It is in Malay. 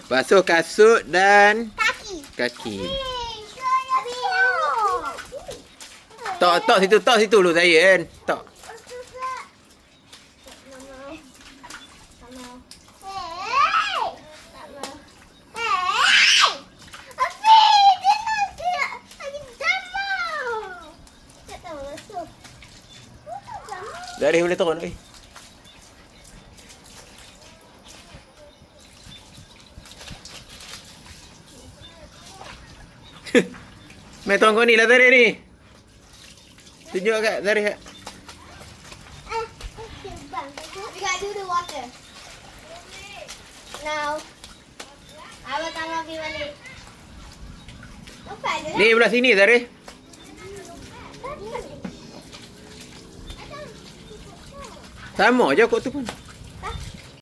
Basuh kasut dan Kaki. kaki. Tok situ dulu saya kan. Tok. Dari boleh turun lagi. Mai tunggu ni lah Zari ni. Tunjuk kat Zari. We gotta do the water. Now. Abang tengah pergi balik. Nampak je lah. Ni belah sini Zari. Sama je kot tu pun.